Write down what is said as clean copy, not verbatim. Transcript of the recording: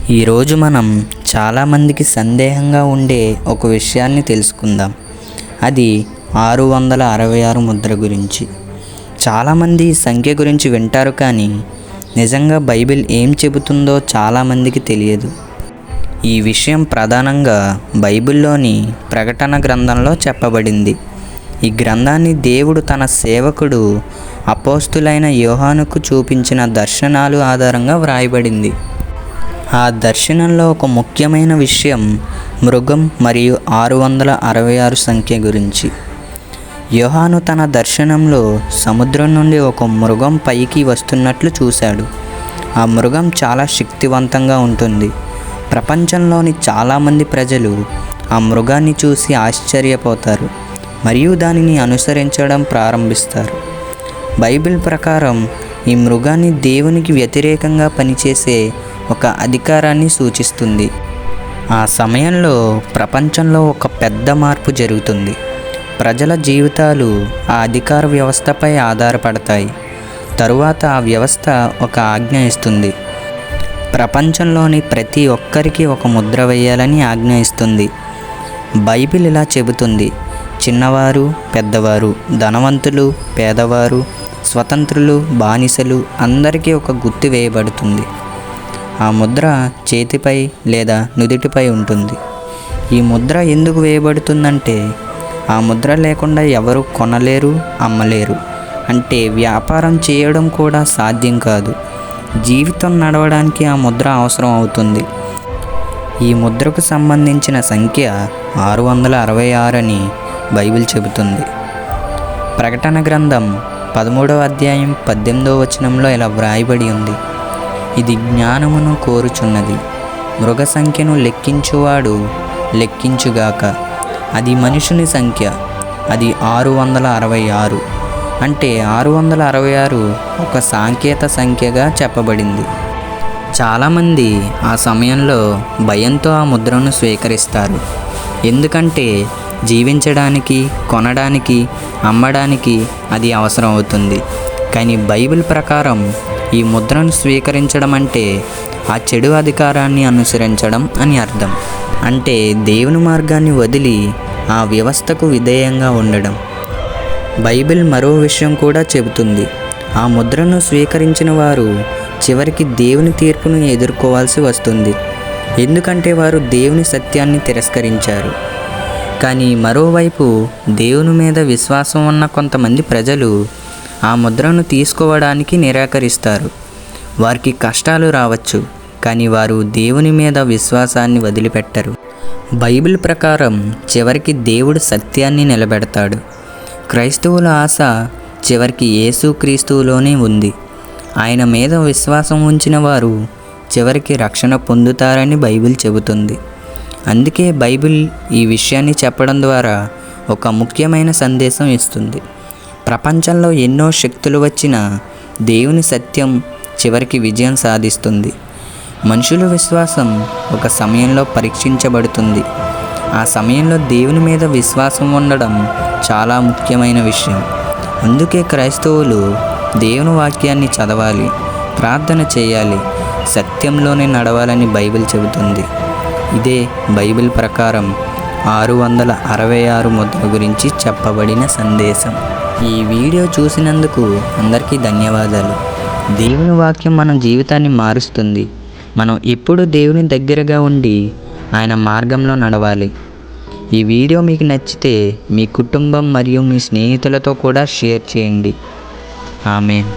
ఈరోజు మనం చాలామందికి సందేహంగా ఉండే ఒక విషయాన్ని తెలుసుకుందాం. అది 666 ముద్ర గురించి. చాలామంది ఈ సంఖ్య గురించి వింటారు, కానీ నిజంగా బైబిల్ ఏం చెబుతుందో చాలామందికి తెలియదు. ఈ విషయం ప్రధానంగా బైబిల్లోని ప్రకటన గ్రంథంలో చెప్పబడింది. ఈ గ్రంథాన్ని దేవుడు తన సేవకుడు అపోస్తులైన యోహానుకు చూపించిన దర్శనాలు ఆధారంగా వ్రాయబడింది. ఆ దర్శనంలో ఒక ముఖ్యమైన విషయం మృగం మరియు 666 సంఖ్య గురించి. యోహాను తన దర్శనంలో సముద్రం నుండి ఒక మృగం పైకి వస్తున్నట్లు చూశాడు. ఆ మృగం చాలా శక్తివంతంగా ఉంటుంది. ప్రపంచంలోని చాలామంది ప్రజలు ఆ మృగాన్ని చూసి ఆశ్చర్యపోతారు మరియు దానిని అనుసరించడం ప్రారంభిస్తారు. బైబిల్ ప్రకారం ఈ మృగాన్ని దేవునికి వ్యతిరేకంగా పనిచేసే ఒక అధికారాన్ని సూచిస్తుంది. ఆ సమయంలో ప్రపంచంలో ఒక పెద్ద మార్పు జరుగుతుంది. ప్రజల జీవితాలు ఆ అధికార వ్యవస్థపై ఆధారపడతాయి. తరువాత ఆ వ్యవస్థ ఒక ఆజ్ఞ ఇస్తుంది. ప్రపంచంలోని ప్రతి ఒక్కరికి ఒక ముద్ర వేయాలని ఆజ్ఞ ఇస్తుంది. బైబిల్ ఇలా చెబుతుంది: చిన్నవారు, పెద్దవారు, ధనవంతులు, పేదవారు, స్వతంత్రులు, బానిసలు అందరికీ ఒక గుర్తు వేయబడుతుంది. ఆ ముద్ర చేతిపై లేదా నుదిటిపై ఉంటుంది. ఈ ముద్ర ఎందుకు వేయబడుతుందంటే, ఆ ముద్ర లేకుండా ఎవరు కొనలేరు, అమ్మలేరు. అంటే వ్యాపారం చేయడం కూడా సాధ్యం కాదు. జీవితం నడవడానికి ఆ ముద్ర అవసరం అవుతుంది. ఈ ముద్రకు సంబంధించిన సంఖ్య 666 అని బైబిల్ చెబుతుంది. ప్రకటన గ్రంథం 13వ అధ్యాయం 18వ వచనంలో ఇలా వ్రాయబడి ఉంది: ఇది జ్ఞానమును కోరుచున్నది. మృగ సంఖ్యను లెక్కించువాడు లెక్కించుగాక. అది మనుషుని సంఖ్య, అది 666. అంటే 666 ఒక సాంకేత సంఖ్యగా చెప్పబడింది. చాలామంది ఆ సమయంలో భయంతో ఆ ముద్రను స్వీకరిస్తారు. ఎందుకంటే జీవించడానికి, కొనడానికి, అమ్మడానికి అది అవసరం అవుతుంది. కానీ బైబిల్ ప్రకారం ఈ ముద్రను స్వీకరించడం అంటే ఆ చెడు అధికారాన్ని అనుసరించడం అని అర్థం. అంటే దేవుని మార్గాన్ని వదిలి ఆ వ్యవస్థకు విధేయంగా ఉండడం. బైబిల్ మరో విషయం కూడా చెబుతుంది: ఆ ముద్రను స్వీకరించిన వారు చివరికి దేవుని తీర్పును ఎదుర్కోవాల్సి వస్తుంది. ఎందుకంటే వారు దేవుని సత్యాన్ని తిరస్కరించారు. కానీ మరోవైపు దేవుని మీద విశ్వాసం ఉన్న కొంతమంది ప్రజలు ఆ ముద్రను తీసుకోవడానికి నిరాకరిస్తారు. వారికి కష్టాలు రావచ్చు, కానీ వారు దేవుని మీద విశ్వాసాన్ని వదిలిపెట్టరు. బైబిల్ ప్రకారం చివరికి దేవుడు సత్యాన్ని నిలబెడతాడు. క్రైస్తవుల ఆశ చివరికి యేసుక్రీస్తులోనే ఉంది. ఆయన మీద విశ్వాసం ఉంచిన వారు చివరికి రక్షణ పొందుతారని బైబిల్ చెబుతుంది. అందుకే బైబిల్ ఈ విషయాన్ని చెప్పడం ద్వారా ఒక ముఖ్యమైన సందేశం ఇస్తుంది. ప్రపంచంలో ఎన్నో శక్తులు వచ్చినా దేవుని సత్యం చివరికి విజయం సాధిస్తుంది. మనుషుల విశ్వాసం ఒక సమయంలో పరీక్షించబడుతుంది. ఆ సమయంలో దేవుని మీద విశ్వాసం ఉండడం చాలా ముఖ్యమైన విషయం. అందుకే క్రైస్తవులు దేవుని వాక్యాన్ని చదవాలి, ప్రార్థన చేయాలి, సత్యంలోనే నడవాలని బైబిల్ చెబుతుంది. ఇదే బైబిల్ ప్రకారం 666 ముద్ర గురించి చెప్పబడిన సందేశం. ఈ వీడియో చూసినందుకు అందరికీ ధన్యవాదాలు. దేవుని వాక్యం మన జీవితాన్ని మారుస్తుంది. మనం ఎప్పుడు దేవుని దగ్గరగా ఉండి ఆయన మార్గంలో నడవాలి. ఈ వీడియో మీకు నచ్చితే మీ కుటుంబం మరియు మీ స్నేహితులతో కూడా షేర్ చేయండి. ఆమేన్.